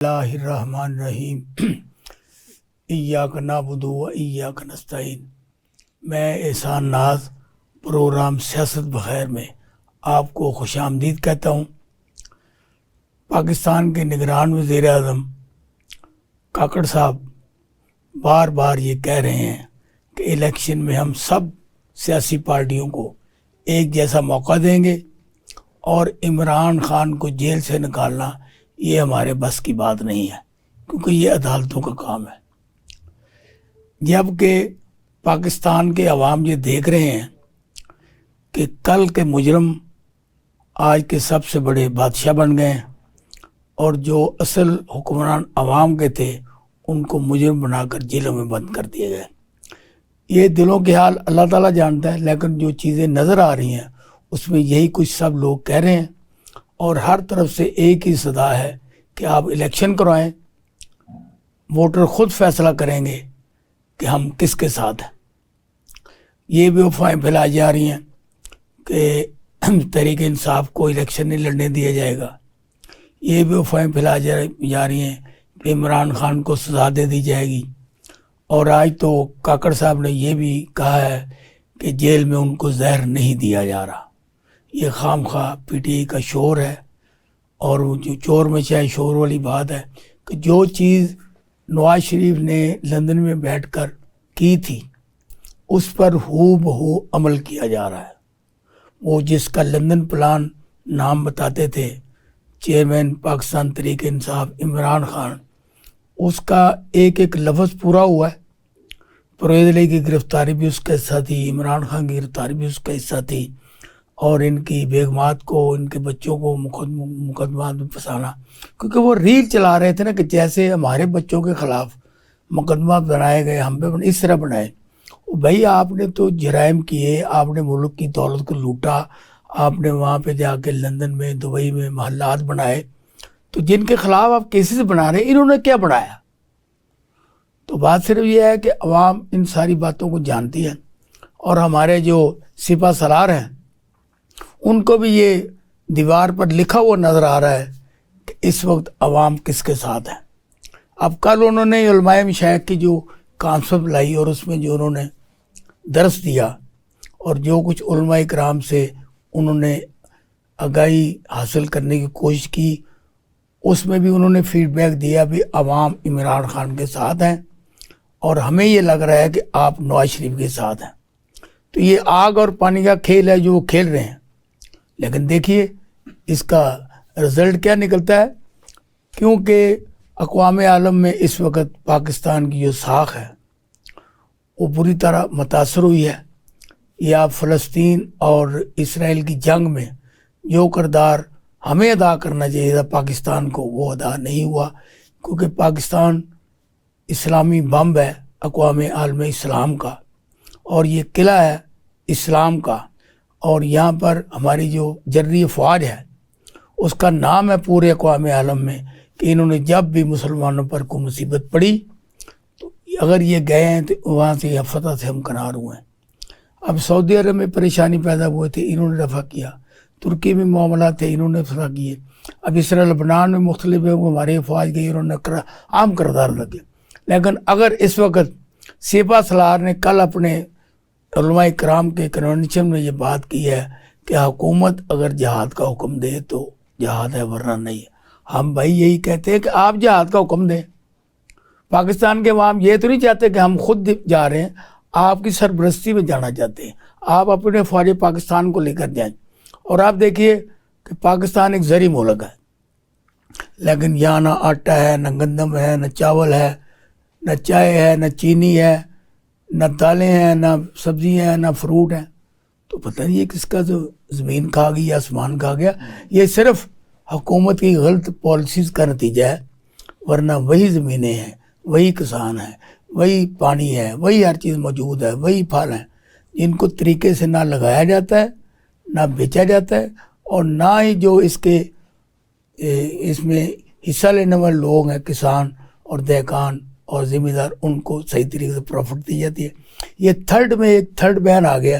اللہ الرحمن الرحیم ایاک نعبد و ایاک نستعین۔ میں احسان ناز پروگرام سیاست بخیر میں آپ کو خوش آمدید کہتا ہوں۔ پاکستان کے نگران وزیر اعظم کاکڑ صاحب بار بار یہ کہہ رہے ہیں کہ الیکشن میں ہم سب سیاسی پارٹیوں کو ایک جیسا موقع دیں گے اور عمران خان کو جیل سے نکالنا یہ ہمارے بس کی بات نہیں ہے، کیونکہ یہ عدالتوں کا کام ہے۔ جبکہ پاکستان کے عوام یہ دیکھ رہے ہیں کہ کل کے مجرم آج کے سب سے بڑے بادشاہ بن گئے ہیں، اور جو اصل حکمران عوام کے تھے ان کو مجرم بنا کر جیلوں میں بند کر دیے گئے۔ یہ دلوں کے حال اللہ تعالیٰ جانتا ہے، لیکن جو چیزیں نظر آ رہی ہیں اس میں یہی کچھ سب لوگ کہہ رہے ہیں، اور ہر طرف سے ایک ہی صدا ہے کہ آپ الیکشن کروائیں، ووٹر خود فیصلہ کریں گے کہ ہم کس کے ساتھ ہیں۔ یہ بھی افواہیں پھیلائی جا رہی ہیں کہ تحریک انصاف کو الیکشن نہیں لڑنے دیا جائے گا۔ یہ بھی افواہیں پھیلائی جا رہی ہیں کہ عمران خان کو سزا دے دی جائے گی، اور آج تو کاکڑ صاحب نے یہ بھی کہا ہے کہ جیل میں ان کو زہر نہیں دیا جا رہا۔ یہ خام خواہ پی ٹی آئی کا شور ہے، اور وہ جو چور میں چاہے شور والی بات ہے کہ جو چیز نواز شریف نے لندن میں بیٹھ کر کی تھی اس پر ہو بہو عمل کیا جا رہا ہے۔ وہ جس کا لندن پلان نام بتاتے تھے چیئرمین پاکستان تحریک انصاف عمران خان، اس کا ایک ایک لفظ پورا ہوا ہے۔ پرویز علی کی گرفتاری بھی اس کا حصہ تھی، عمران خان کی گرفتاری بھی اس کا حصہ تھی، اور ان کی بیگمات کو، ان کے بچوں کو مقدمات میں پھنسانا، کیونکہ وہ ریل چلا رہے تھے نا کہ جیسے ہمارے بچوں کے خلاف مقدمات بنائے گئے، ہم پہ اس طرح بنائے۔ بھائی آپ نے تو جرائم کیے، آپ نے ملک کی دولت کو لوٹا، آپ نے وہاں پہ جا کے لندن میں دبئی میں محلات بنائے، تو جن کے خلاف آپ کیسز بنا رہے ہیں انہوں نے کیا بنایا؟ تو بات صرف یہ ہے کہ عوام ان ساری باتوں کو جانتی ہے، اور ہمارے جو سپہ سالار ہیں ان کو بھی یہ دیوار پر لکھا ہوا نظر آ رہا ہے کہ اس وقت عوام کس کے ساتھ ہے۔ اب کل انہوں نے علماء مشائخ کی جو کانسیپٹ لائی اور اس میں جو انہوں نے درس دیا، اور جو کچھ علماء کرام سے انہوں نے آگاہی حاصل کرنے کی کوشش کی، اس میں بھی انہوں نے فیڈ بیک دیا بھی عوام عمران خان کے ساتھ ہیں، اور ہمیں یہ لگ رہا ہے کہ آپ نواز شریف کے ساتھ ہیں۔ تو یہ آگ اور پانی کا کھیل ہے جو وہ کھیل رہے ہیں، لیکن دیکھیے اس کا رزلٹ کیا نکلتا ہے، کیونکہ اقوام عالم میں اس وقت پاکستان کی جو ساکھ ہے وہ بری طرح متاثر ہوئی ہے۔ یہ آپ فلسطین اور اسرائیل کی جنگ میں جو کردار ہمیں ادا کرنا چاہیے تھا پاکستان کو، وہ ادا نہیں ہوا، کیونکہ پاکستان اسلامی بمب ہے اقوام عالم اسلام کا، اور یہ قلعہ ہے اسلام کا، اور یہاں پر ہماری جو جرری افواج ہے اس کا نام ہے پورے اقوام عالم میں کہ انہوں نے جب بھی مسلمانوں پر کوئی مصیبت پڑی تو اگر یہ گئے ہیں تو وہاں سے یہ فتح سے ہم کنار ہوئے ہیں۔ اب سعودی عرب میں پریشانی پیدا ہوئے تھے، انہوں نے رفع کیا، ترکی میں معاملات تھے، انہوں نے رفع کیے، اب اسرائیل لبنان میں مختلف ہے، ہماری افواج گئی، انہوں نے عام کردار لگے۔ لیکن اگر اس وقت سپہ سالار نے کل اپنے علماء کرام کے کنونشن میں یہ بات کی ہے کہ حکومت اگر جہاد کا حکم دے تو جہاد ہے، ورنہ نہیں ہے، ہم بھائی یہی کہتے ہیں کہ آپ جہاد کا حکم دیں۔ پاکستان کے عوام یہ تو نہیں چاہتے کہ ہم خود جا رہے ہیں، آپ کی سرپرستی میں جانا چاہتے ہیں، آپ اپنے فوج پاکستان کو لے کر جائیں۔ اور آپ دیکھیے کہ پاکستان ایک زرعی ملک ہے، لیکن یہاں نہ آٹا ہے، نہ گندم ہے، نہ چاول ہے، نہ چائے ہے، نہ چینی ہے، نہ دالیں ہیں، نہ سبزیاں ہیں، نہ فروٹ ہیں۔ تو پتہ نہیں یہ کس کا جو زمین کھا گئی یا آسمان کھا گیا۔ یہ صرف حکومت کی غلط پالیسیز کا نتیجہ ہے، ورنہ وہی زمینیں ہیں، وہی کسان ہیں، وہی پانی ہے، وہی ہر چیز موجود ہے، وہی پھل ہیں جن کو طریقے سے نہ لگایا جاتا ہے، نہ بیچا جاتا ہے، اور نہ ہی جو اس میں حصہ لینے والے لوگ ہیں، کسان اور دہقان اور ذمہ دار، ان کو صحیح طریقے سے پروفٹ دی جاتی ہے۔ یہ تھرڈ میں ایک تھرڈ مین آ گیا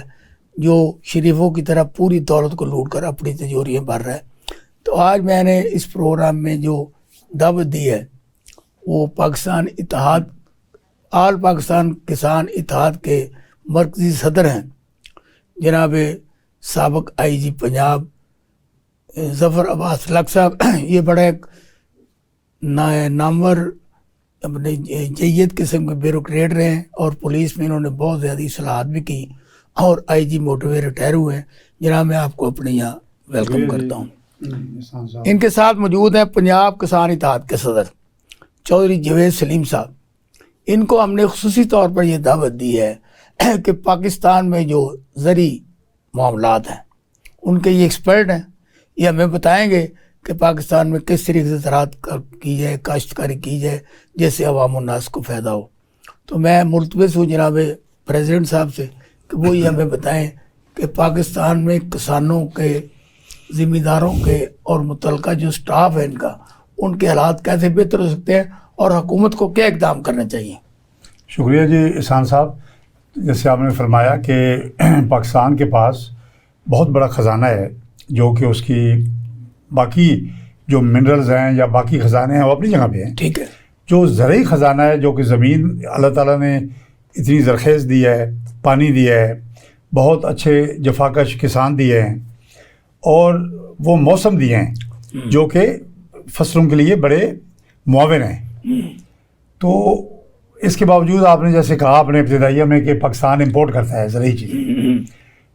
جو شریفوں کی طرح پوری دولت کو لوٹ کر اپنی تجوریاں بھر رہا ہے۔ تو آج میں نے اس پروگرام میں جو دعوت دی ہے وہ پاکستان اتحاد آل پاکستان کسان اتحاد کے مرکزی صدر ہیں جناب سابق آئی جی پنجاب ظفر عباس لق صاحب. یہ بڑا ایک نامور اپنے جید قسم کے بیوروکریٹ رہے ہیں اور پولیس میں انہوں نے بہت زیادہ اصلاحات بھی کی اور آئی جی موٹر وے ریٹائر ہوئے ہیں. جناب میں آپ کو اپنے یہاں ویلکم کرتا ہوں. ان کے ساتھ موجود ہیں پنجاب کسان اتحاد کے صدر چودھری جاوید سلیم صاحب. ان کو ہم نے خصوصی طور پر یہ دعوت دی ہے کہ پاکستان میں جو زرعی معاملات ہیں ان کے یہ ایکسپرٹ ہیں. یہ ہمیں بتائیں گے کہ پاکستان میں کس طریقے سے زراعت کی جائے کاشتکاری کی جائے جس سے عوام الناس کو فائدہ ہو. تو میں ملتمس ہوں جناب پریزیڈنٹ صاحب سے کہ وہ یہ ہمیں بتائیں کہ پاکستان میں کسانوں کے ذمہ داروں کے اور متعلقہ جو سٹاف ہے ان کے حالات کیسے بہتر ہو سکتے ہیں اور حکومت کو کیا اقدام کرنا چاہیے. شکریہ جی احسان صاحب. جیسے آپ نے فرمایا کہ پاکستان کے پاس بہت بڑا خزانہ ہے جو کہ اس کی باقی جو منرلز ہیں یا باقی خزانے ہیں وہ اپنی جگہ پہ ہیں. ٹھیک ہے. جو زرعی خزانہ ہے جو کہ زمین اللہ تعالیٰ نے اتنی زرخیز دی ہے پانی دیا ہے بہت اچھے جفاکش کسان دیے ہیں اور وہ موسم دیے ہیں جو کہ فصلوں کے لیے بڑے معاون ہیں. تو اس کے باوجود آپ نے جیسے کہا اپنے ابتدائیہ میں کہ پاکستان امپورٹ کرتا ہے زرعی چیزیں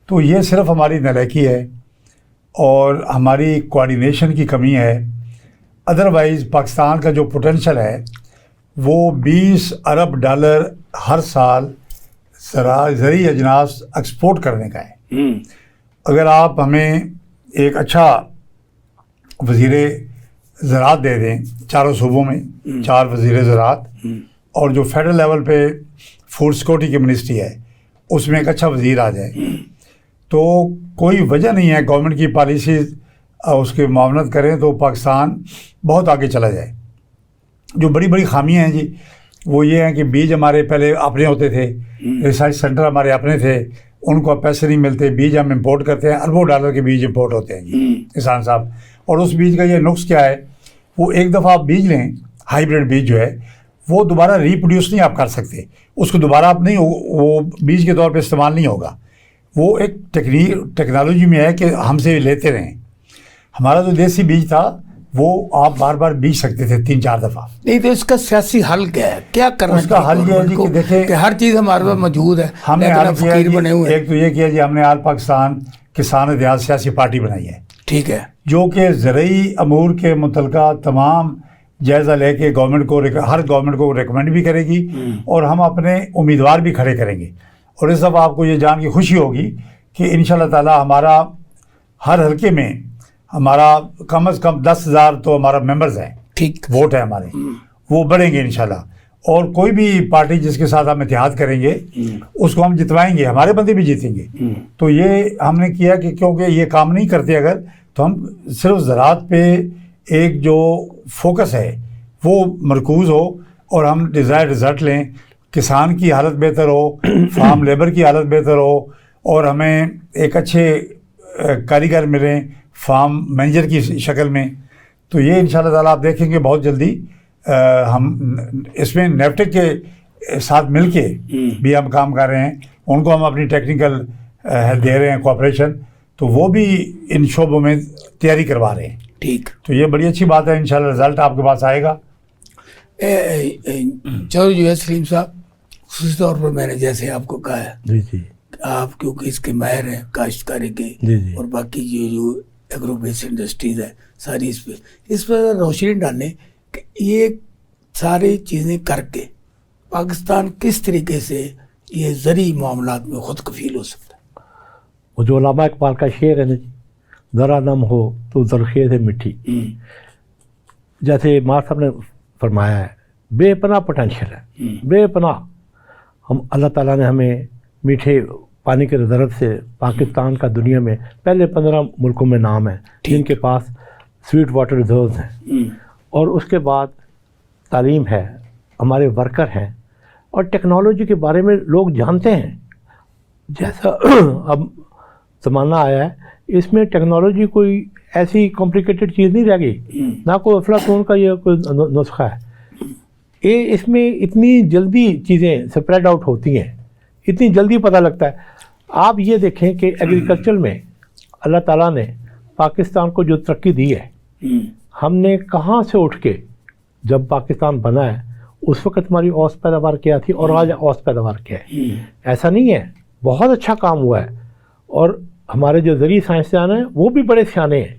تو یہ صرف ہماری نالائکی ہے اور ہماری کوآرڈینیشن کی کمی ہے. ادروائز پاکستان کا جو پوٹینشل ہے وہ $20 ارب ہر سال زرعی اجناس ایکسپورٹ کرنے کا ہے. اگر آپ ہمیں ایک اچھا وزیر زراعت دے دیں چاروں صوبوں میں 4 وزیر زراعت اور جو فیڈرل لیول پہ فوڈ سیکورٹی کی منسٹری ہے اس میں ایک اچھا وزیر آ جائے تو کوئی وجہ نہیں ہے گورنمنٹ کی پالیسیز اس کے معاونت کریں تو پاکستان بہت آگے چلا جائے. جو بڑی بڑی خامیاں ہیں جی وہ یہ ہیں کہ بیج ہمارے پہلے اپنے ہوتے تھے ریسرچ سینٹر ہمارے اپنے تھے ان کو اب پیسے نہیں ملتے بیج ہم امپورٹ کرتے ہیں اربوں ڈالر کے بیج امپورٹ ہوتے ہیں جی احسان صاحب. اور اس بیج کا یہ نقص کیا ہے وہ ایک دفعہ آپ بیج لیں ہائیبریڈ بیج جو ہے وہ دوبارہ ریپروڈیوس نہیں آپ کر سکتے اس کو دوبارہ آپ نہیں وہ بیج کے طور پہ استعمال نہیں ہوگا. وہ ایک ٹیکنالوجی میں ہے کہ ہم سے لیتے رہیں. ہمارا جو دیسی بیج تھا وہ آپ بار بار بیج سکتے تھے 3-4 دفعہ. نہیں تو اس کا سیاسی حل کیا ہے کیا کرنا اس کا حل یہ ہے جی کہ دیکھیں کہ ہر چیز ہمارے پاس موجود ہے ہم نے حل کیا بنے ہوئے ایک تو یہ کیا جی ہم نے آل پاکستان کسان اتحاد سیاسی پارٹی بنائی ہے. ٹھیک ہے. جو کہ زرعی امور کے متعلقہ تمام جائزہ لے کے گورنمنٹ کو ہر گورنمنٹ کو ریکمینڈ بھی کرے گی اور ہم اپنے امیدوار بھی کھڑے کریں گے. اور اس دفعہ آپ کو یہ جان کی خوشی ہوگی کہ انشاءاللہ تعالی ہمارا ہر حلقے میں ہمارا کم از کم 10,000 تو ہمارا ممبرز ہیں ٹھیک ووٹ ہے ہمارے وہ بڑھیں گے انشاءاللہ. اور کوئی بھی پارٹی جس کے ساتھ ہم اتحاد کریں گے اس کو ہم جتوائیں گے ہمارے بندے بھی جیتیں گے. تو یہ ہم نے کیا کہ کیونکہ یہ کام نہیں کرتے اگر تو ہم صرف زراعت پہ ایک جو فوکس ہے وہ مرکوز ہو اور ہم ڈیزائر رزلٹ لیں کسان کی حالت بہتر ہو فارم لیبر کی حالت بہتر ہو اور ہمیں ایک اچھے کاریگر ملیں فارم مینیجر کی شکل میں. تو یہ انشاءاللہ تعالیٰ آپ دیکھیں گے بہت جلدی ہم اس میں نیفٹک کے ساتھ مل کے بھی ہم کام کر رہے ہیں ان کو ہم اپنی ٹیکنیکل دے رہے ہیں کوآپریشن تو وہ بھی ان شعبوں میں تیاری کروا رہے ہیں. ٹھیک. تو یہ بڑی اچھی بات ہے انشاءاللہ رزلٹ آپ کے پاس آئے گا. چودھری جاوید سلیم صاحب خصوصی طور پر میں نے جیسے آپ کو کہا ہے جی جی آپ کیونکہ اس کے ماہر ہیں کاشتکاری کے جی جی اور باقی جو ایگرو بیس انڈسٹریز ہے ساری اس پر روشنی ڈالیں کہ یہ ساری چیزیں کر کے پاکستان کس طریقے سے یہ زرعی معاملات میں خود کفیل ہو سکتا ہے. وہ جو علامہ اقبال کا شعر ہے نا جی ذرا نم ہو تو زرخیز ہے مٹھی جیسے مار صاحب نے فرمایا ہے بے پناہ پوٹینشیل ہے بے پناہ. ہم اللہ تعالیٰ نے ہمیں میٹھے پانی کے ضرورت سے پاکستان کا دنیا میں پہلے 15 ملکوں میں نام ہے جن کے پاس سویٹ واٹر ریزروز ہیں اور اس کے بعد تعلیم ہے ہمارے ورکر ہیں اور ٹیکنالوجی کے بارے میں لوگ جانتے ہیں. جیسا اب زمانہ آیا ہے اس میں ٹیکنالوجی کوئی ایسی کمپلیکیٹڈ چیز نہیں رہ گئی، نہ کوئی افلاطون کا یہ کوئی نسخہ ہے۔ یہ اس میں اتنی جلدی چیزیں سپریڈ آؤٹ ہوتی ہیں، اتنی جلدی پتہ لگتا ہے۔ آپ یہ دیکھیں کہ ایگریکلچر میں اللہ تعالیٰ نے پاکستان کو جو ترقی دی ہے، ہم نے کہاں سے اٹھ کے جب پاکستان بنا ہے اس وقت ہماری اوسط پیداوار کیا تھی اور آج اوسط پیداوار کیا ہے؟ ایسا نہیں ہے، بہت اچھا کام ہوا ہے۔ اور ہمارے جو زرعی سائنسدان ہیں وہ بھی بڑے سیانے ہیں،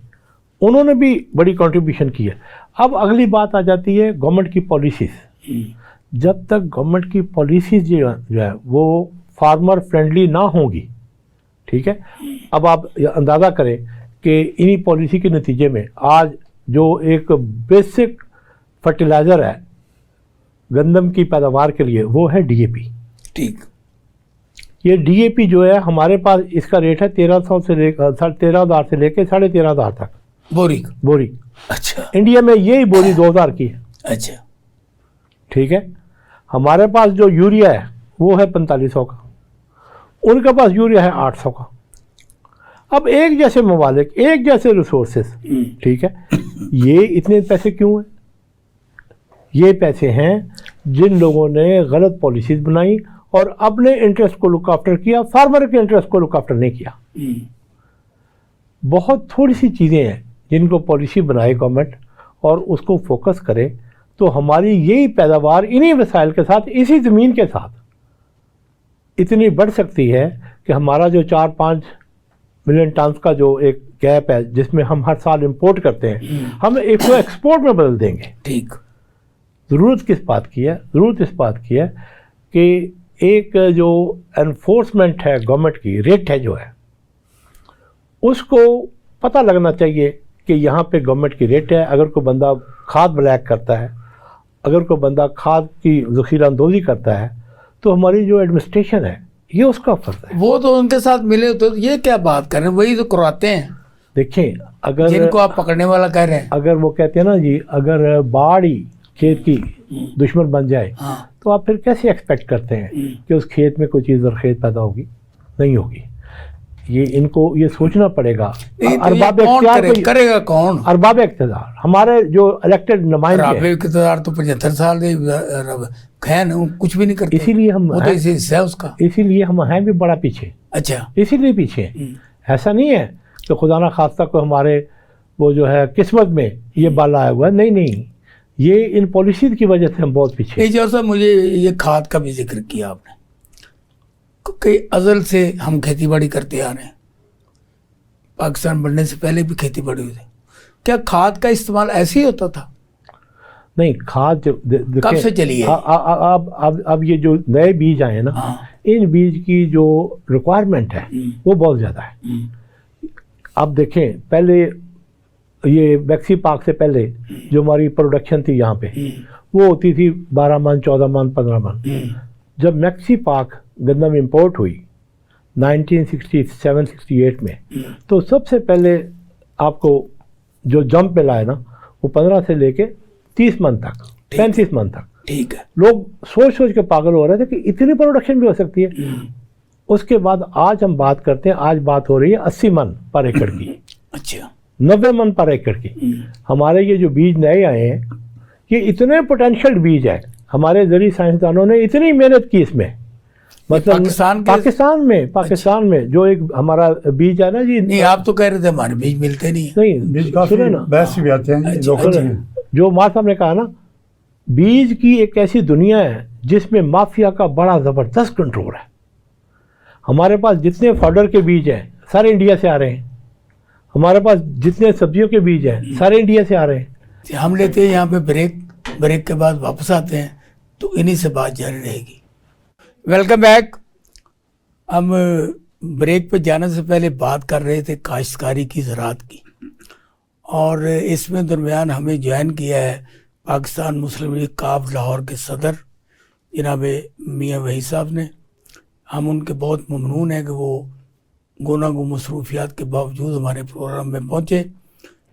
انہوں نے بھی بڑی کنٹریبیوشن کی ہے۔ اب اگلی بات آ جاتی ہے گورنمنٹ کی پالیسیز۔ جب تک گورنمنٹ کی پالیسیز جو ہے وہ فارمر فرینڈلی نہ ہوں گی، ٹھیک ہے، اب آپ اندازہ کریں کہ انہی پالیسی کے نتیجے میں آج جو ایک بیسک فرٹیلائزر ہے گندم کی پیداوار کے لیے وہ ہے ڈی اے پی۔ ٹھیک، یہ ڈی اے پی جو ہے ہمارے پاس اس کا ریٹ ہے 1300 سے لے 13,000 سے لے کے 13,500 تک بوری۔ اچھا انڈیا میں یہی بوری 2,000 کی ہے، اچھا، ٹھیک ہے۔ ہمارے پاس جو یوریا ہے وہ ہے 4500 کا، ان کے پاس یوریا ہے 800 کا۔ اب ایک جیسے ممالک، ایک جیسے ریسورسز، ٹھیک ہے، یہ اتنے پیسے کیوں ہیں؟ یہ پیسے ہیں جن لوگوں نے غلط پالیسیز بنائی اور اپنے انٹرسٹ کو لک آفٹر کیا، فارمر کے انٹرسٹ کو لک آفٹر نہیں کیا۔ بہت تھوڑی سی چیزیں ہیں جن کو پالیسی بنائے گورنمنٹ اور اس کو فوکس کرے تو ہماری یہی پیداوار انہی وسائل کے ساتھ، اسی زمین کے ساتھ اتنی بڑھ سکتی ہے کہ ہمارا جو 4-5 ملین ٹنز کا جو ایک گیپ ہے جس میں ہم ہر سال امپورٹ کرتے ہیں، ہم ایک کو ایکسپورٹ میں بدل دیں گے۔ ٹھیک، ضرورت کس بات کی ہے؟ ضرورت اس بات کی ہے کہ ایک جو انفورسمنٹ ہے گورنمنٹ کی، ریٹ ہے جو ہے، اس کو پتہ لگنا چاہیے کہ یہاں پہ گورنمنٹ کی ریٹ ہے۔ اگر کوئی بندہ کھاد بلیک کرتا ہے، اگر کوئی بندہ کھاد کی ذخیرہ اندوزی کرتا ہے تو ہماری جو ایڈمنسٹریشن ہے یہ اس کا فرض ہے۔ وہ تو ان کے ساتھ ملے تو یہ کیا بات کر رہے ہیں، وہی تو کرواتے ہیں دیکھیں، اگر جن کو آپ پکڑنے والا کہہ رہے ہیں۔ اگر وہ کہتے ہیں نا جی، اگر باڑ ہی کھیت کی دشمن بن جائے تو آپ پھر کیسے ایکسپیکٹ کرتے ہیں کہ اس کھیت میں کوئی چیز زرخیز پیدا ہوگی؟ نہیں ہوگی۔ یہ ان کو یہ سوچنا پڑے گا۔ ارباب اختیار کرے گا کون؟ ارباب اقتدار، ہمارے جو الیکٹڈ نمائندے ارباب اقتدار تو 75 سال کے ہیں، کچھ بھی نہیں کرتے۔ اسی لیے ہم حصہ ہے اس کا، اسی لیے ہم ہیں بھی بڑا پیچھے، اچھا اسی لیے پیچھے۔ ایسا نہیں ہے کہ خدا نہ خواستہ کو ہمارے وہ جو ہے قسمت میں یہ بالا آیا ہوا ہے، نہیں، یہ ان پالیسیز کی وجہ سے ہم بہت پیچھے۔ نہیں جو صاحب، مجھے یہ کھاد کا بھی ذکر کیا آپ نے کہ ازل سے ہم کھیتی باڑی کرتے آ رہے ہیں، پاکستان بننے سے پہلے بھی کھیتی باڑی ہوئی تھی، کیا کھاد کا استعمال ایسے ہی ہوتا تھا؟ نہیں، کھاد کب سے چلی ہے؟ اب یہ جو نئے بیج آئے ہیں نا، ان بیج کی جو ریکوائرمنٹ ہے وہ بہت زیادہ ہے۔ اب دیکھیں، پہلے یہ میکسی پاک سے پہلے جو ہماری پروڈکشن تھی یہاں پہ وہ ہوتی تھی 12 من، 14 من، 15 من۔ جب میکسی پاک گندم امپورٹ ہوئی 1967-68 میں، تو سب سے پہلے آپ کو جو جمپ ملا ہے نا وہ 15 سے لے کے 30 من تک، 35 من تک۔ ٹھیک ہے، لوگ سوچ کے پاگل ہو رہے تھے کہ اتنی پروڈکشن بھی ہو سکتی ہے۔ اس کے بعد آج ہم بات کرتے ہیں، آج بات ہو رہی ہے 80 من پر ایکڑ کی، اچھا 90 من پر ایکڑ کی۔ ہمارے یہ جو بیج نئے آئے ہیں یہ اتنے پوٹینشیل بیج ہے، ہمارے زرعی سائنسدانوں نے اتنی محنت کی اس میں، مطلب پاکستان میں جو ایک ہمارا بیج ہے نا جی۔ نہیں، آپ تو کہہ رہے تھے ہمارے بیج ملتے نہیں، بیج کافی بحث بھی آتے ہیں جو ماں صاحب نے کہا نا، بیج کی ایک ایسی دنیا ہے جس میں مافیا کا بڑا زبردست کنٹرول ہے۔ ہمارے پاس جتنے فاڈر کے بیج ہیں سارے انڈیا سے آ رہے ہیں، ہمارے پاس جتنے سبزیوں کے بیج ہیں سارے انڈیا سے آ رہے ہیں۔ ہم لیتے ہیں یہاں پہ بریک کے بعد واپس آتے ہیں تو انہی سے بات جاری رہے گی۔ Welcome back. ہم بریک پہ جانے سے پہلے بات کر رہے تھے کاشتکاری کی، زراعت کی، اور اس میں درمیان ہمیں جوائن کیا ہے پاکستان مسلم لیگ کاف لاہور کے صدر جناب میاں وحید صاحب نے۔ ہم ان کے بہت ممنون ہیں کہ وہ گوناگو مصروفیات کے باوجود ہمارے پروگرام میں پہنچے،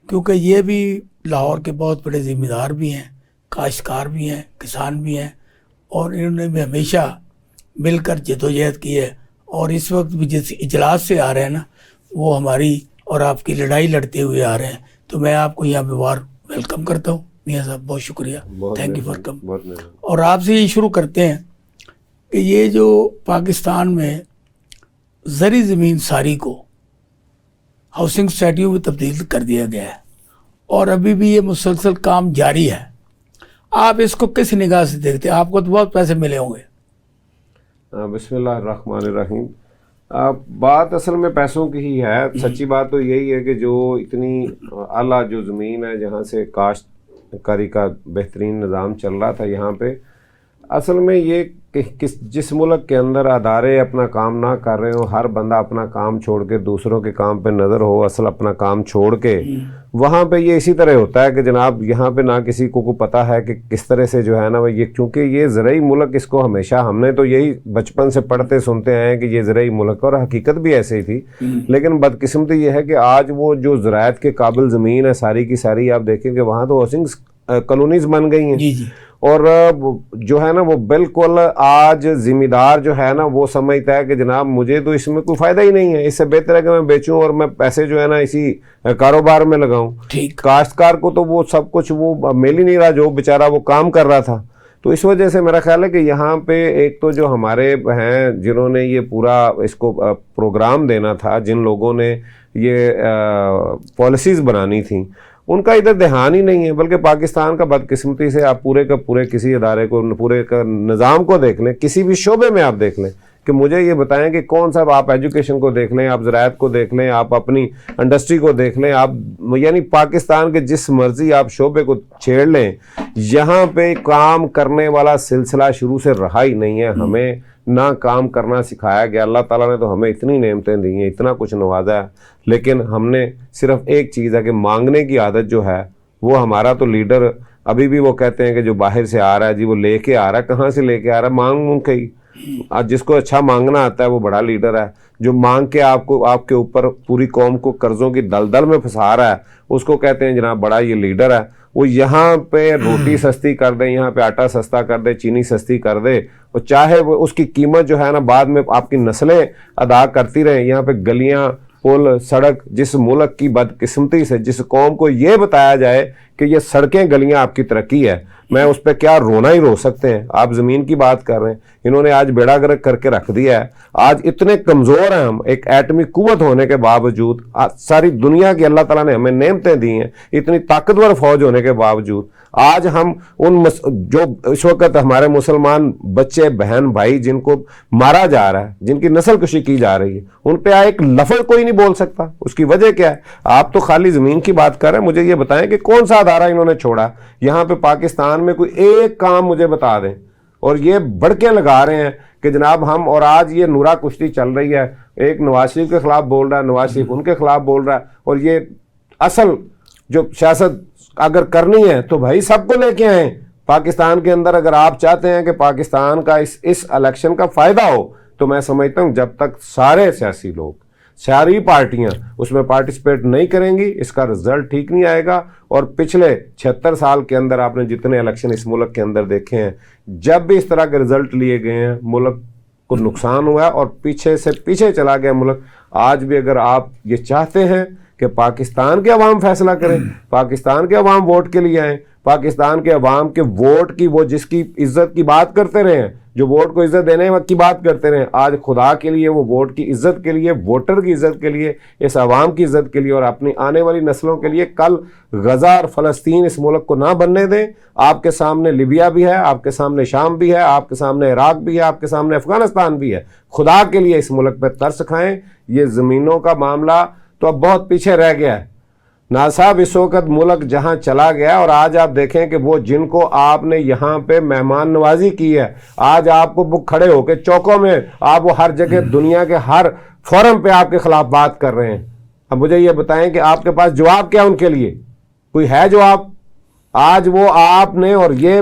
کیونکہ یہ بھی لاہور کے بہت بڑے ذمہ دار بھی ہیں، کاشتکار بھی ہیں، کسان بھی ہیں، اور انہوں نے بھی ہمیشہ مل کر جدوجہد کی ہے۔ اور اس وقت بھی جس اجلاس سے آ رہے ہیں نا، وہ ہماری اور آپ کی لڑائی لڑتے ہوئے آ رہے ہیں. تو میں آپ کو یہاں پہ ویلکم کرتا ہوں. میاں صاحب بہت شکریہ, تھینک یو فار کم. اور آپ سے یہ شروع کرتے ہیں کہ یہ جو پاکستان میں زرعی زمین ساری کو ہاؤسنگ سوسائٹیوں میں تبدیل کر دیا گیا ہے اور ابھی بھی یہ مسلسل کام جاری ہے, آپ اس کو کس نگاہ سے دیکھتے ہیں؟ آپ کو تو بہت پیسے ملے ہوں گے. بسم اللہ الرحمن الرحیم. بات اصل میں پیسوں کی ہی ہے. سچی بات تو یہی ہے کہ جو اتنی اعلیٰ جو زمین ہے جہاں سے کاشت کاری کا بہترین نظام چل رہا تھا, یہاں پہ اصل میں یہ کہ جس ملک کے اندر ادارے اپنا کام نہ کر رہے ہوں, ہر بندہ اپنا کام چھوڑ کے دوسروں کے کام پہ نظر ہو, اصل اپنا کام چھوڑ کے, وہاں پہ یہ اسی طرح ہوتا ہے کہ جناب یہاں پہ نہ کسی کو پتہ ہے کہ کس طرح سے جو ہے نا یہ, کیونکہ یہ زرعی ملک, اس کو ہمیشہ ہم نے تو یہی بچپن سے پڑھتے سنتے ہیں کہ یہ زرعی ملک, اور حقیقت بھی ایسے ہی تھی. لیکن بدقسمتی یہ ہے کہ آج وہ جو زراعت کے قابل زمین ہے ساری کی ساری, آپ دیکھیں کہ وہاں تو ہاؤسنگ کالونیز بن گئی ہیں. اور جو ہے نا وہ بالکل آج ذمہ دار جو ہے نا وہ سمجھتا ہے کہ جناب مجھے تو اس میں کوئی فائدہ ہی نہیں ہے, اس سے بہتر ہے کہ میں بیچوں اور میں پیسے جو ہے نا اسی کاروبار میں لگاؤں. کاشتکار کو تو وہ سب کچھ وہ مل ہی نہیں رہا جو بیچارہ وہ کام کر رہا تھا. تو اس وجہ سے میرا خیال ہے کہ یہاں پہ ایک تو جو ہمارے ہیں جنہوں نے یہ پورا اس کو پروگرام دینا تھا, جن لوگوں نے یہ پالیسیز بنانی تھیں, ان کا ادھر دھیان ہی نہیں ہے. بلکہ پاکستان کا بدقسمتی سے آپ پورے کا پورے کسی ادارے کو, پورے کا نظام کو دیکھ لیں, کسی بھی شعبے میں آپ دیکھ لیں, کہ مجھے یہ بتائیں کہ کون سا, آپ ایجوکیشن کو دیکھ لیں, آپ زراعت کو دیکھ لیں, آپ اپنی انڈسٹری کو دیکھ لیں, آپ یعنی پاکستان کے جس مرضی آپ شعبے کو چھیڑ لیں, یہاں پہ کام کرنے والا سلسلہ شروع سے رہا ہی نہیں ہے. ہمیں نہ کام کرنا سکھایا گیا. اللہ تعالیٰ نے تو ہمیں اتنی نعمتیں دی ہیں, اتنا کچھ نوازا ہے, لیکن ہم نے صرف ایک چیز ہے کہ مانگنے کی عادت جو ہے وہ ہمارا تو لیڈر ابھی بھی وہ کہتے ہیں کہ جو باہر سے آ رہا ہے جی وہ لے کے آ رہا ہے, کہاں سے لے کے آ رہا ہے؟ مانگ کے ہی. آج جس کو اچھا مانگنا آتا ہے وہ بڑا لیڈر ہے. جو مانگ کے آپ کے اوپر پوری قوم کو قرضوں کی دلدل میں پھنسا رہا ہے اس کو کہتے ہیں جناب بڑا یہ لیڈر ہے. وہ یہاں پہ روٹی سستی کر دے, یہاں پہ آٹا سستا کر دے, چینی سستی کر دے, اور چاہے وہ اس کی قیمت جو ہے نا بعد میں آپ کی نسلیں ادا کرتی رہیں. یہاں پہ گلیاں, پل, سڑک, جس ملک کی بدقسمتی سے جس قوم کو یہ بتایا جائے کہ یہ سڑکیں گلیاں آپ کی ترقی ہے, میں اس پہ کیا رونا ہی رو سکتے ہیں. آپ زمین کی بات کر رہے ہیں, انہوں نے آج بیڑا گرک کر کے رکھ دیا ہے. آج اتنے کمزور ہیں ہم, ایک ایٹمی قوت ہونے کے باوجود, ساری دنیا کی اللہ تعالیٰ نے ہمیں نعمتیں دی ہیں, اتنی طاقتور فوج ہونے کے باوجود آج ہم ان جو اس وقت ہمارے مسلمان بچے بہن بھائی جن کو مارا جا رہا ہے, جن کی نسل کشی کی جا رہی ہے, ان پہ ایک لفظ کوئی نہیں بول سکتا. اس کی وجہ کیا ہے؟ آپ تو خالی زمین کی بات کر رہے ہیں, مجھے یہ بتائیں کہ کون سا ادارہ انہوں نے چھوڑا یہاں پہ پاکستان میں؟ کوئی ایک کام مجھے بتا دیں. اور یہ بڑکے لگا رہے ہیں کہ جناب ہم, اور آج یہ نورا کشتی چل رہی ہے, ایک نواز شریف کے خلاف بول رہا ہے, نواز شریف ان کے خلاف بول رہا ہے, اور یہ اصل جو سیاست اگر کرنی ہے تو بھائی سب کو لے کے آئیں پاکستان کے اندر. اگر آپ چاہتے ہیں کہ پاکستان کا اس الیکشن کا فائدہ ہو تو میں سمجھتا ہوں جب تک سارے سیاسی لوگ, ساری پارٹیاں اس میں پارٹیسپیٹ نہیں کریں گی, اس کا رزلٹ ٹھیک نہیں آئے گا. اور پچھلے 76 سال کے اندر آپ نے جتنے الیکشن اس ملک کے اندر دیکھے ہیں, جب بھی اس طرح کے رزلٹ لیے گئے ہیں ملک کو نقصان ہوا ہے اور پیچھے سے پیچھے چلا گیا ملک. آج بھی اگر آپ یہ چاہتے ہیں کہ پاکستان کے عوام فیصلہ کریں, پاکستان کے عوام ووٹ کے لیے آئیں, پاکستان کے عوام کے ووٹ کی, وہ جس کی عزت کی بات کرتے رہے ہیں, جو ووٹ کو عزت دینے کی بات کرتے رہے ہیں, آج خدا کے لیے وہ ووٹ کی عزت کے لیے, ووٹر کی عزت کے لیے, اس عوام کی عزت کے لیے اور اپنی آنے والی نسلوں کے لیے کل غزہ اور فلسطین اس ملک کو نہ بننے دیں. آپ کے سامنے لیبیا بھی ہے, آپ کے سامنے شام بھی ہے, آپ کے سامنے عراق بھی ہے, آپ کے سامنے افغانستان بھی ہے. خدا کے لیے اس ملک پہ ترس کھائیں. یہ زمینوں کا معاملہ تو اب بہت پیچھے رہ گیا ہے. ناز صاحب اس وقت ملک جہاں چلا گیا, اور آج آپ دیکھیں کہ وہ جن کو آپ نے یہاں پہ مہمان نوازی کی ہے, آج آپ کو کھڑے ہو کے چوکوں میں آپ وہ ہر جگہ دنیا کے ہر فورم پہ آپ کے خلاف بات کر رہے ہیں. اب مجھے یہ بتائیں کہ آپ کے پاس جواب کیا ان کے لیے؟ کوئی ہے جواب؟ آج وہ آپ نے, اور یہ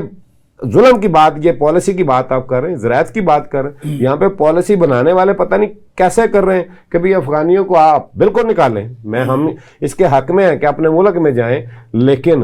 ظلم کی بات, یہ پالیسی کی بات آپ کر رہے ہیں, زراعت کی بات کر رہے ہیں, یہاں پہ پالیسی بنانے والے پتہ نہیں کیسے کر رہے ہیں کہ بھی افغانیوں کو آپ بالکل نکالیں. ہم اس کے حق میں ہیں کہ اپنے ملک میں جائیں, لیکن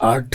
8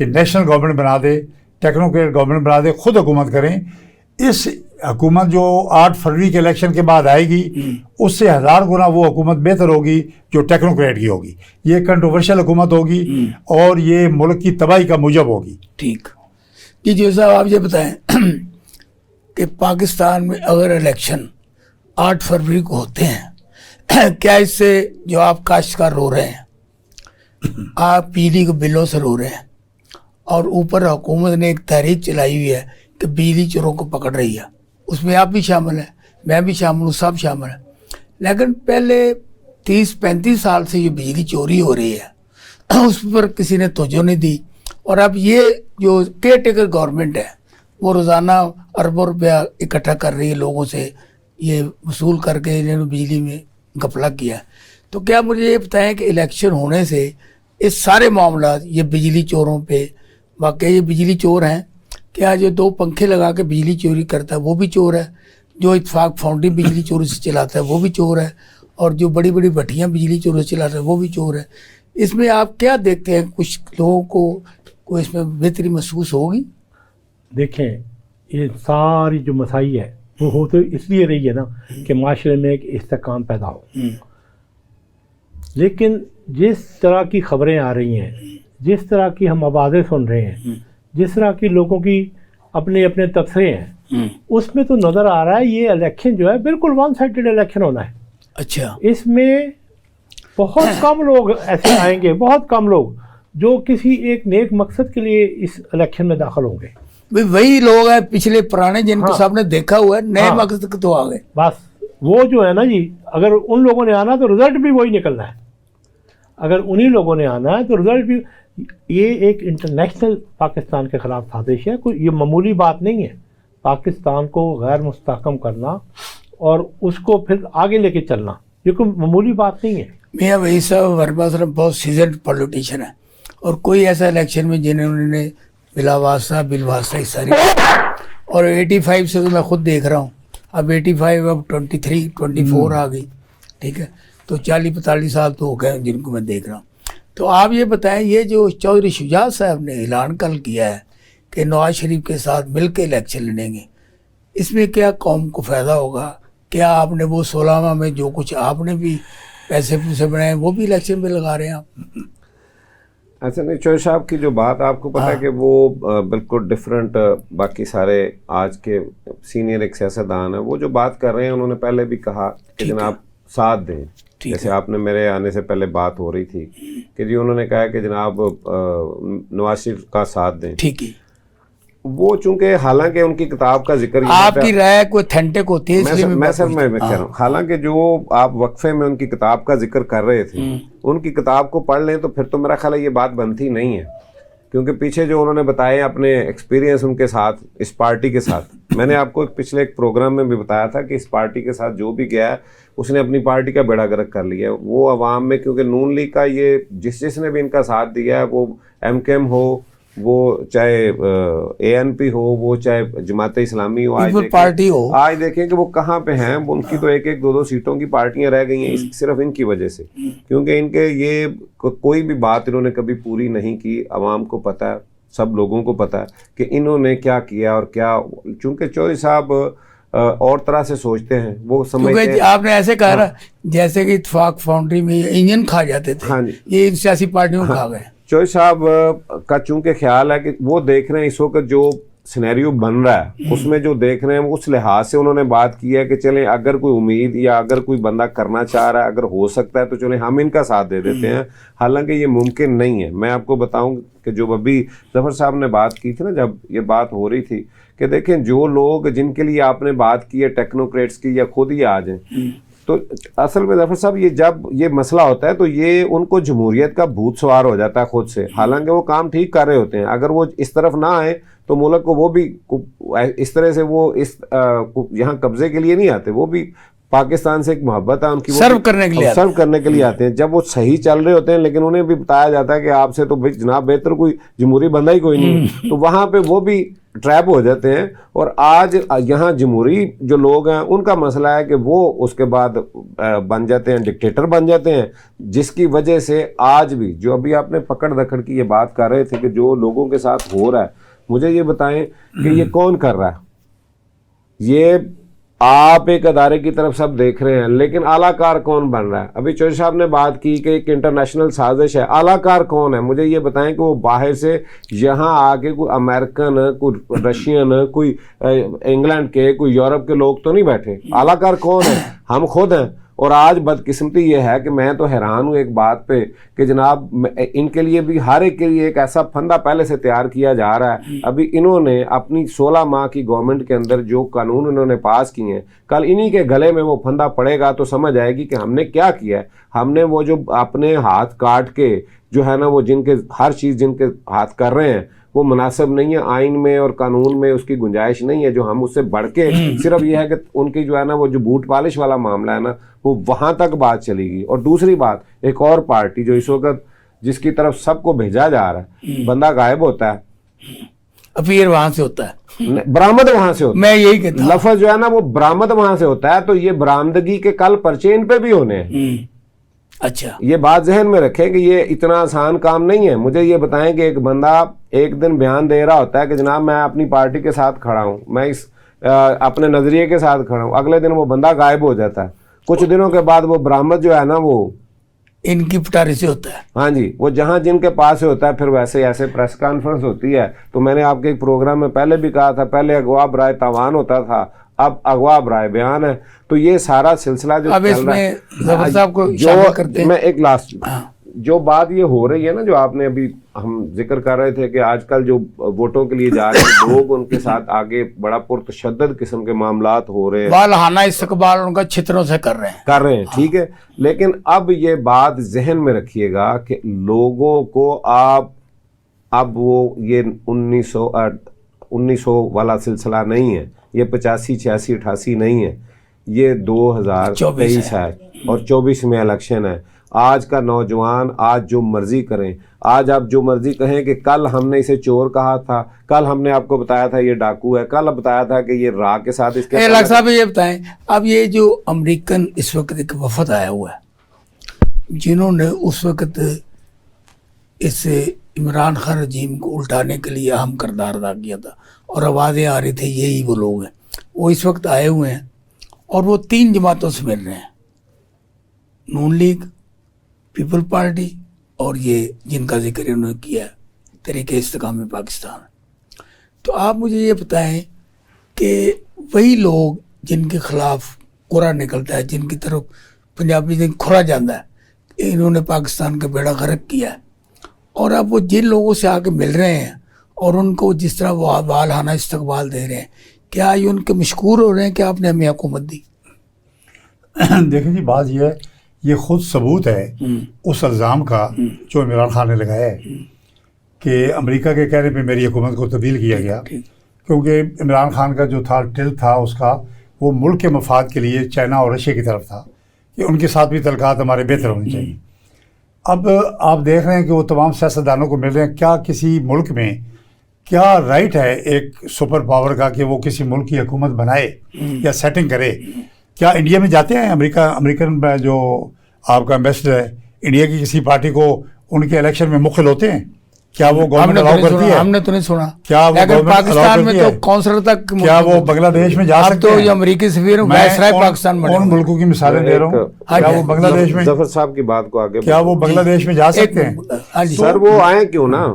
کہ نیشنل گورنمنٹ بنا دے، ٹیکنوکریٹ گورنمنٹ بنا دے، خود حکومت کریں. اس حکومت جو 8 فروری کے الیکشن کے بعد آئے گی اس سے 1000 گنا وہ حکومت بہتر ہوگی جو ٹیکنوکریٹ کی ہوگی. یہ کنٹروورشل حکومت ہوگی اور یہ ملک کی تباہی کا موجب ہوگی. ٹھیک جی. جو صاحب آپ یہ بتائیں کہ پاکستان میں اگر الیکشن 8 فروری کو ہوتے ہیں، کیا اس سے جو آپ کاشتکار رو رہے ہیں، آپ بجلی کے بلوں سے رو رہے ہیں، اور اوپر حکومت نے ایک تحریک چلائی ہوئی ہے کہ بجلی چوروں کو پکڑ رہی ہے، اس میں آپ بھی شامل ہیں، میں بھی شامل ہوں، سب شامل ہیں، لیکن پہلے 30-35 سال سے یہ بجلی چوری ہو رہی ہے، اس پر کسی نے توجہ نہیں دی. اور اب یہ جو کیئر ٹیکر گورنمنٹ ہے وہ روزانہ اربوں روپیہ اکٹھا کر رہی ہے لوگوں سے، یہ وصول کر کے انہوں نے بجلی میں گھپلہ کیا. تو کیا مجھے یہ بتائیں کہ الیکشن ہونے سے اس سارے معاملات یہ بجلی چوروں پہ، واقعی یہ بجلی چور ہیں؟ کیا جو 2 پنکھے لگا کے بجلی چوری کرتا ہے وہ بھی چور ہے؟ جو اتفاق فاؤنڈری بجلی چوری سے چلاتا ہے وہ بھی چور ہے؟ اور جو بڑی بڑی بھٹیاں بجلی چوری سے چلاتا ہے وہ بھی چور ہے؟ اس میں آپ کیا دیکھتے ہیں؟ کچھ لوگوں کو اس میں بہتری محسوس ہوگی؟ دیکھیں، یہ ساری جو مسائی ہے وہ ہو تو اس لیے رہی ہے نا کہ معاشرے میں ایک استحکام پیدا ہو. لیکن جس طرح کی خبریں آ رہی ہیں، جس طرح کی ہم آوازیں سن رہے ہیں، جس طرح کی لوگوں کی اپنے اپنے تبصرے ہیں، اس میں تو نظر آ رہا ہے یہ الیکشن جو ہے بالکل ون سائیڈڈ الیکشن ہونا ہے. اچھا. اس میں بہت کم لوگ ایسے آئیں گے، بہت کم لوگ جو کسی ایک نیک مقصد کے لیے اس الیکشن میں داخل ہوں گے. وہی لوگ ہیں پچھلے پرانے جن کو سب نے دیکھا ہوا ہے، نئے مقصد تو آ گئے. بس وہ جو ہے نا جی، اگر ان لوگوں نے آنا تو رزلٹ بھی وہی نکلنا ہے. اگر انہی لوگوں نے آنا ہے تو رزلٹ بھی. یہ ایک انٹرنیشنل پاکستان کے خلاف سازش ہے، کوئی یہ معمولی بات نہیں ہے. پاکستان کو غیر مستحکم کرنا اور اس کو پھر آگے لے کے چلنا یہ کوئی معمولی بات نہیں ہے. میاں وحید صاحب ورما صاحب بہت سیزنڈ پولیٹیشین ہے، اور کوئی ایسا الیکشن میں جنہوں نے بلا واسطہ بالواسطہ حصہ لیا. اور 85 سے تو میں خود دیکھ رہا ہوں، اب 85 اب 23-24 آ گئی. ٹھیک ہے، تو 40-45 سال تو ہو گئے جن کو میں دیکھ رہا ہوں. تو آپ یہ بتائیں، یہ جو چودھری شجاعت صاحب نے اعلان کل کیا ہے کہ نواز شریف کے ساتھ مل کے الیکشن لڑیں گے، اس میں کیا قوم کو فائدہ ہوگا؟ کیا آپ نے وہ 16 میں جو کچھ آپ نے بھی پیسے پوسے بنائے وہ بھی الیکشن میں لگا رہے ہیں آپ؟ اچھا نہیں، چوہدری صاحب کی جو بات آپ کو پتا ہے کہ وہ بالکل ڈفرینٹ باقی سارے آج کے سینئر ایک سیاستدان ہیں، وہ جو بات کر رہے ہیں انہوں نے پہلے بھی کہا کہ جناب ساتھ دیں. جیسے آپ نے میرے آنے سے پہلے بات ہو رہی تھی کہ جی انہوں نے کہا کہ جناب نواز شریف کا ساتھ دیں. ٹھیک ہے. وہ چونکہ حالانکہ ان کی کتاب کا ذکر، آپ کی رائے کوئی اتھینٹک ہوتی ہے، میں کہہ رہا ہوں، حالانکہ جو آپ وقفے میں ان کی کتاب کا ذکر کر رہے تھے ان کی کتاب کو پڑھ لیں تو پھر تو میرا خیال ہے یہ بات بنتی نہیں ہے. کیونکہ پیچھے جو انہوں نے بتائے اپنے ایکسپیرینس ان کے ساتھ، اس پارٹی کے ساتھ، میں نے آپ کو پچھلے ایک پروگرام میں بھی بتایا تھا کہ اس پارٹی کے ساتھ جو بھی گیا ہے اس نے اپنی پارٹی کا بیڑا گرک کر لیا ہے. وہ عوام میں، کیونکہ نون لیگ کا یہ جس نے بھی ان کا ساتھ دیا ہے، وہ ایم کے ایم ہو، وہ چاہے اے این پی ہو، وہ چاہے جماعت اسلامی ہو، آج دیکھیں کہ وہ کہاں پہ ہیں. ان کی تو 1-2 سیٹوں کی پارٹیاں رہ گئی ہیں صرف ان کی وجہ سے، کیونکہ ان کے یہ کوئی بھی بات انہوں نے کبھی پوری نہیں کی. عوام کو پتہ ہے، سب لوگوں کو پتہ ہے کہ انہوں نے کیا کیا اور کیا. چونکہ چودھری صاحب اور طرح سے سوچتے ہیں، وہ سمجھتے ہیں. آپ نے ایسے کہا جیسے کہ اتفاق فاؤنڈری میں انجن کھا جاتے تھے، یہ سیاسی پارٹیوں کھا گئے. چودھری صاحب کا چونکہ خیال ہے کہ وہ دیکھ رہے ہیں اس وقت جو سینیریو بن رہا ہے اس میں جو دیکھ رہے ہیں اس لحاظ سے انہوں نے بات کی ہے کہ چلیں اگر کوئی امید یا اگر کوئی بندہ کرنا چاہ رہا ہے، اگر ہو سکتا ہے تو چلیں ہم ان کا ساتھ دے دیتے ہیں. حالانکہ یہ ممکن نہیں ہے. میں آپ کو بتاؤں کہ جو ابھی ظفر صاحب نے بات کی تھی نا، جب یہ بات ہو رہی تھی کہ دیکھیں جو لوگ جن کے لیے آپ نے بات کی ہے ٹیکنوکریٹس کی، یا خود ہی آ جائیں، تو اصل میں ظفر صاحب یہ جب یہ مسئلہ ہوتا ہے تو یہ ان کو جمہوریت کا بھوت سوار ہو جاتا ہے خود سے. حالانکہ وہ کام ٹھیک کر رہے ہوتے ہیں. اگر وہ اس طرف نہ آئے تو ملک کو وہ بھی اس طرح سے وہ اس یہاں قبضے کے لیے نہیں آتے، وہ بھی پاکستان سے ایک محبت ہے ان کی، سرو کرنے کے لیے آتے ہیں. جب وہ صحیح چل رہے ہوتے ہیں لیکن انہیں بھی بتایا جاتا ہے کہ آپ سے تو جناب بہتر کوئی جمہوری بندہ ہی کوئی نہیں، تو وہاں پہ وہ بھی ٹریپ ہو جاتے ہیں. اور آج یہاں جمہوری جو لوگ ہیں ان کا مسئلہ ہے کہ وہ اس کے بعد بن جاتے ہیں ڈکٹیٹر بن جاتے ہیں, جس کی وجہ سے آج بھی جو ابھی آپ نے پکڑ دکڑ کی یہ بات کر رہے تھے کہ جو لوگوں کے ساتھ ہو رہا ہے, مجھے یہ بتائیں کہ یہ کون کر رہا ہے؟ یہ آپ ایک ادارے کی طرف سب دیکھ رہے ہیں, لیکن اعلیٰ کار کون بن رہا ہے؟ ابھی چودھری صاحب نے بات کی کہ ایک انٹرنیشنل سازش ہے, اعلیٰ کار کون ہے؟ مجھے یہ بتائیں کہ وہ باہر سے یہاں آ کے کوئی امریکن, کوئی رشین, کوئی انگلینڈ کے, کوئی یورپ کے لوگ تو نہیں بیٹھے. اعلیٰ کار کون ہے؟ ہم خود ہیں. اور آج بدقسمتی یہ ہے کہ میں تو حیران ہوں ایک بات پہ کہ جناب ان کے لیے بھی ہر ایک کے لیے ایک ایسا پھندا پہلے سے تیار کیا جا رہا ہے. ابھی انہوں نے اپنی 16 ماہ کی گورنمنٹ کے اندر جو قانون انہوں نے پاس کیے ہیں, کل انہی کے گلے میں وہ پھندا پڑے گا تو سمجھ آئے گی کہ ہم نے کیا کیا ہے. ہم نے وہ جو اپنے ہاتھ کاٹ کے جو ہے نا وہ جن کے ہر چیز جن کے ہاتھ کر رہے ہیں وہ مناسب نہیں ہے, آئین میں اور قانون میں اس کی گنجائش نہیں ہے, جو ہم اس سے بڑھ کے صرف یہ ہے کہ ان کی جو ہے نا وہ جو بوٹ پالش والا معاملہ ہے نا وہ وہاں تک بات چلے گی. اور دوسری بات, ایک اور پارٹی جو اس وقت جس کی طرف سب کو بھیجا جا رہا ہے, بندہ غائب ہوتا ہے, افیر وہاں سے ہوتا ہے, برآمد وہاں سے ہوتا ہے. میں یہی کہتا ہوں, لفظ جو ہے نا وہ برآمد وہاں سے ہوتا ہے. تو یہ برآمدگی کے کل پرچے ان پہ بھی ہونے ہیں. اچھا یہ بات ذہن میں رکھیں کہ یہ اتنا آسان کام نہیں ہے. مجھے یہ بتائیں کہ ایک بندہ ایک دن بیان دے رہا ہوتا ہے کہ جناب میں اپنی پارٹی کے ساتھ کھڑا ہوں, میں اس اپنے نظریے کے ساتھ کھڑا ہوں, اگلے دن وہ بندہ غائب ہو جاتا ہے. کچھ دنوں کے بعد وہ برآمد جو ہے نا وہ ان کی پٹاری سے ہوتا ہے. ہاں جی, وہ جہاں جن کے پاس سے ہوتا ہے. پھر ویسے ایسے پریس کانفرنس ہوتی ہے. تو میں نے آپ کے ایک پروگرام میں پہلے بھی کہا تھا, پہلے اغوا برائے تاوان ہوتا تھا, اب اغوا برائے بیان ہے. تو یہ سارا سلسلہ جو اب اس میں ظفر صاحب کو جو شامل کرتے ہیں. میں ایک لاسٹ جو بات یہ ہو رہی ہے نا, جو آپ نے ابھی ہم ذکر کر رہے تھے کہ آج کل جو ووٹوں کے لیے جا رہے ہیں لوگ, ان کے ساتھ آگے بڑا پرتشدد قسم کے معاملات ہو رہے ہیں, والہانہ استقبال ان کا چھتروں سے کر رہے ہیں. ٹھیک ہے. لیکن اب یہ بات ذہن میں رکھیے گا کہ لوگوں کو اب وہ یہ 1900 والا سلسلہ نہیں ہے, یہ 85 86 88 نہیں ہے, یہ 2023 ہے اور 24 میں الیکشن ہے. آج کا نوجوان آج جو مرضی کریں, آج آپ جو مرضی کہیں کہ کل ہم نے اسے چور کہا تھا, کل ہم نے آپ کو بتایا تھا یہ ڈاکو ہے, کل بتایا تھا کہ یہ راہ کے ساتھ اس کے الگ صاحب یہ بتائیں, اب یہ جو امریکن اس وقت ایک وفد آیا ہوا ہے جنہوں نے اس وقت اس عمران خان رجیم کو الٹانے کے لیے اہم کردار ادا کیا تھا اور آوازیں آ رہی تھی یہی وہ لوگ ہیں, وہ اس وقت آئے ہوئے ہیں اور وہ 3 جماعتوں سے مل رہے ہیں, نون لیگ, پیپل پارٹی اور یہ جن کا ذکر انہوں نے کیا تحریک استحکام پاکستان. تو آپ مجھے یہ بتائیں کہ وہی لوگ جن کے خلاف قرا نکلتا ہے, جن کی طرف پنجابی دن کھرا جاتا ہے, انہوں نے پاکستان کا بیڑا غرق کیا ہے, اور اب وہ جن لوگوں سے آ کے مل رہے ہیں اور ان کو جس طرح وہ والہانہ استقبال دے رہے ہیں, کیا یہ ان کے مشکور ہو رہے ہیں کہ آپ نے ہمیں حکومت دی؟ دیکھیں جی, بات یہ ہے, یہ خود ثبوت ہے اس الزام کا جو عمران خان نے لگایا ہے کہ امریکہ کے کہنے پہ میری حکومت کو تبدیل کیا گیا, کیونکہ عمران خان کا جو تھا ٹل تھا اس کا, وہ ملک کے مفاد کے لیے چائنا اور رشیا کی طرف تھا کہ ان کے ساتھ بھی تعلقات ہمارے بہتر ہونے چاہیے. اب آپ دیکھ رہے ہیں کہ وہ تمام سیاستدانوں کو مل رہے ہیں. کیا کسی ملک میں کیا رائٹ ہے ایک سپر پاور کا کہ وہ کسی ملک کی حکومت بنائے یا سیٹنگ کرے؟ کیا انڈیا میں جاتے ہیں امریکن جو آپ کا ایمبیسڈر ہے انڈیا کی کسی پارٹی کو ان کے الیکشن میں مخل ہوتے ہیں؟ کیا وہ گورنمنٹ الاؤ کرتی ہے؟ ہم نے تو نہیں سنا. کیا وہ پاکستان میں تو کونسلر تک, کیا وہ بنگلہ دیش میں جا سکتے ہیں؟ تو یہ امریکی سفیر وائسرائے پاکستان بنے, ان ملکوں کی مثالیں دے رہا ہوں. کیا وہ بنگلہ دیش میں, ظفر صاحب کی بات کو آگے, کیا وہ بنگلہ دیش میں جا سکتے ہیں؟ سر وہ آئیں کیوں نا,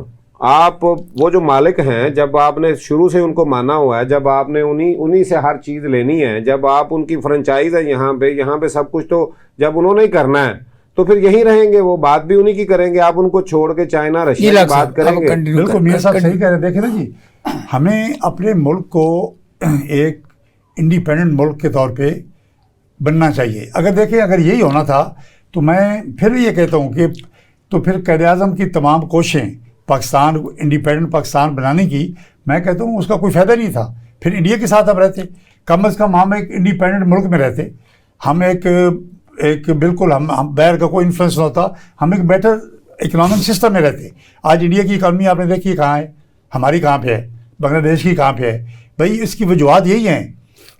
آپ وہ جو مالک ہیں, جب آپ نے شروع سے ان کو مانا ہوا ہے, جب آپ نے انہی سے ہر چیز لینی ہے, جب آپ ان کی فرنچائز ہے یہاں پہ سب کچھ, تو جب انہوں نے ہی کرنا ہے تو پھر یہیں رہیں گے, وہ بات بھی انہی کی کریں گے. آپ ان کو چھوڑ کے چائنا رشیا کی بات کریں گے. بالکل میاں صاحب صحیح کہہ رہے ہیں. دیکھیں نا جی, ہمیں اپنے ملک کو ایک انڈیپینڈنٹ ملک کے طور پہ بننا چاہیے. اگر یہی ہونا تھا تو میں پھر یہ کہتا ہوں کہ تو پھر قائد-اعظم کی تمام کوششیں پاکستان انڈیپینڈنٹ پاکستان بنانے کی, میں کہتا ہوں اس کا کوئی فائدہ نہیں تھا. پھر انڈیا کے ساتھ ہم رہتے, کم از کم ہم ایک انڈیپینڈنٹ ملک میں رہتے, ہم ایک بالکل ہم باہر کا کوئی انفلوئنس نہ ہوتا, ہم ایک بیٹر اکنامک سسٹم میں رہتے. آج انڈیا کی اکانومی آپ نے دیکھی کہاں ہے, ہماری کہاں پہ ہے. بنگلہ دیش کی کہاں پہ ہے؟ بھائی اس کی وجوہات یہی ہیں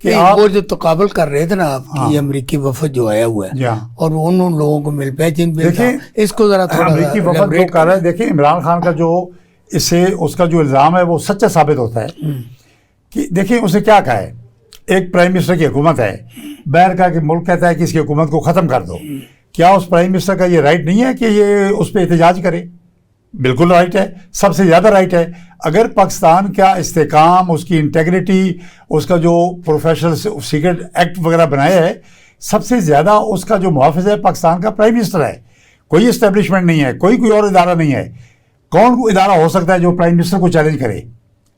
کہ آپ وہ جو تقابل کر رہے تھے نا آپ کی، یہ امریکی وفد جو آیا ہوا ہے اور وہ ان لوگوں کو مل پہ جن پہ اس کو ذرا تھوڑا امریکی وفد جو کر رہا ہے، دیکھیں عمران خان کا جو اس سے اس کا جو الزام ہے وہ سچا ثابت ہوتا ہے کہ دیکھیں اس نے کیا کہا ہے، ایک پرائم منسٹر کی حکومت ہے، باہر کا کہ ملک کہتا ہے کہ اس کی حکومت کو ختم کر دو، کیا اس پرائم منسٹر کا یہ رائٹ نہیں ہے کہ یہ اس پہ احتجاج کرے؟ بالکل رائٹ ہے، سب سے زیادہ رائٹ ہے۔ اگر پاکستان کا استحکام، اس کی انٹیگریٹی، اس کا جو پروفیشنل سیکرٹ ایکٹ وغیرہ بنایا ہے، سب سے زیادہ اس کا جو محافظ ہے پاکستان کا پرائم منسٹر ہے، کوئی اسٹیبلشمنٹ نہیں ہے، کوئی اور ادارہ نہیں ہے۔ کون ادارہ ہو سکتا ہے جو پرائم منسٹر کو چیلنج کرے؟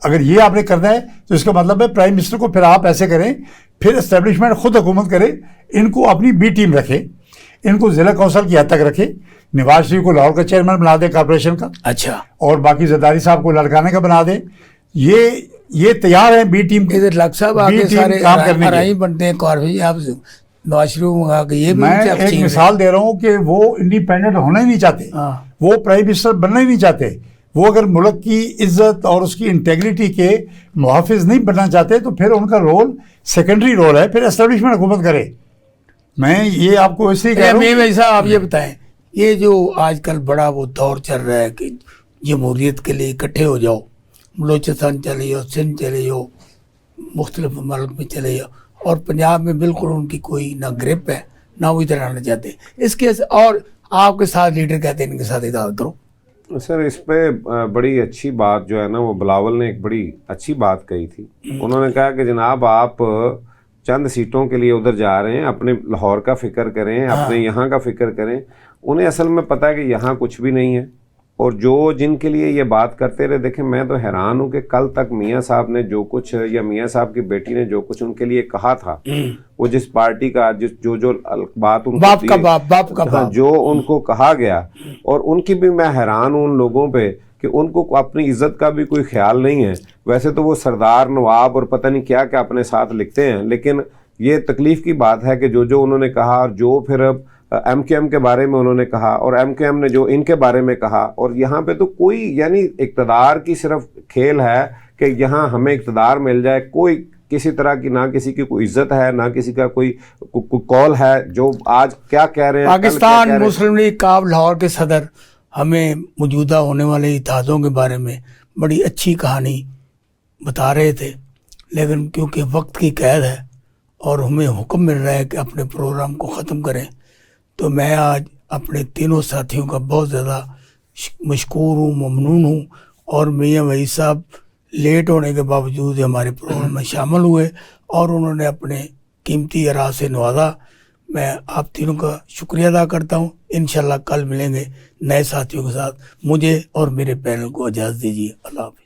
اگر یہ آپ نے کرنا ہے تو اس کا مطلب ہے پرائم منسٹر کو پھر آپ ایسے کریں، پھر اسٹیبلشمنٹ خود حکومت کرے، ان کو اپنی بی ٹیم رکھے، ان کو ضلع کونسل کی حد تک رکھے، نواز شریف کو لاہور کا چیئرمین بنا دے کارپوریشن کا، اچھا، اور باقی زرداری صاحب کو لڑکانے کا بنا دے۔ یہ تیار ہیں بی ٹیم صاحب آگے سارے کام کرنے بنتے ہیں کارپوریشن، آپ نواز شریف منگا کے یہ میں ایک مثال دے رہا ہوں کہ وہ انڈیپینڈنٹ ہونا ہی نہیں چاہتے، وہ پرائم منسٹر بننا ہی نہیں چاہتے، وہ اگر ملک کی عزت اور اس کی انٹیگریٹی کے محافظ نہیں بننا چاہتے تو پھر ان کا رول سیکنڈری رول ہے، پھر اسٹیبلشمنٹ حکومت کرے۔ میں یہ آپ کو اس لیے کہہ رہا ہوں۔ صاحب آپ یہ بتائیں، یہ جو آج کل بڑا وہ دور چل رہا ہے کہ جمہوریت کے لیے اکٹھے ہو جاؤ، بلوچستان چلے جاؤ، سندھ چلے جاؤ، مختلف ممالک میں چلے جاؤ، اور پنجاب میں بالکل ان کی کوئی نہ گرپ ہے نہ وہ ادھر آنا چاہتے، اس کے اور آپ کے ساتھ لیڈر کہتے ہیں ان کے ساتھ اتحاد کرو۔ سر اس پہ بڑی اچھی بات جو ہے نا، وہ بلاول نے ایک بڑی اچھی بات کہی تھی۔ انہوں نے کہا کہ جناب آپ چند سیٹوں کے لیے ادھر جا رہے ہیں، اپنے لاہور کا فکر کریں، اپنے یہاں کا فکر کریں۔ انہیں اصل میں پتہ ہے کہ یہاں کچھ بھی نہیں ہے، اور جن کے لیے یہ بات کرتے رہے، دیکھیں میں تو حیران ہوں کہ کل تک میاں صاحب نے جو کچھ، یا میاں صاحب کی بیٹی نے جو کچھ ان کے لیے کہا تھا، وہ جس پارٹی کا جو بات ان کو جو ان کو کہا گیا، اور ان کی بھی میں حیران ہوں ان لوگوں پہ کہ ان کو اپنی عزت کا بھی کوئی خیال نہیں ہے۔ ویسے تو وہ سردار نواب اور پتہ نہیں کیا کیا اپنے ساتھ لکھتے ہیں، لیکن یہ تکلیف کی بات ہے کہ جو انہوں نے کہا، اور جو پھر ایم کیو ایم کے بارے میں انہوں نے کہا، اور ایم کیو ایم نے جو ان کے بارے میں کہا، اور یہاں پہ تو کوئی یعنی اقتدار کی صرف کھیل ہے کہ یہاں ہمیں اقتدار مل جائے، کوئی کسی طرح کی نہ کسی کی کوئی عزت ہے، نہ کسی کا کوئی کال ہے۔ جو آج کیا کہہ رہے ہیں پاکستان مسلم لیگ کاب لاہور کے صدر ہمیں موجودہ ہونے والے اتحادوں کے بارے میں بڑی اچھی کہانی بتا رہے تھے، لیکن کیونکہ وقت کی قید ہے اور ہمیں حکم مل رہا ہے کہ اپنے پروگرام کو ختم کریں، تو میں آج اپنے تینوں ساتھیوں کا بہت زیادہ مشکور ہوں، ممنون ہوں، اور میاں وحید صاحب لیٹ ہونے کے باوجود ہمارے پروگرام میں شامل ہوئے اور انہوں نے اپنے قیمتی آراء سے نوازا۔ میں آپ تینوں کا شکریہ ادا کرتا ہوں۔ انشاءاللہ کل ملیں گے نئے ساتھیوں کے ساتھ۔ مجھے اور میرے پینل کو اجازت دیجیے۔ اللہ حافظ۔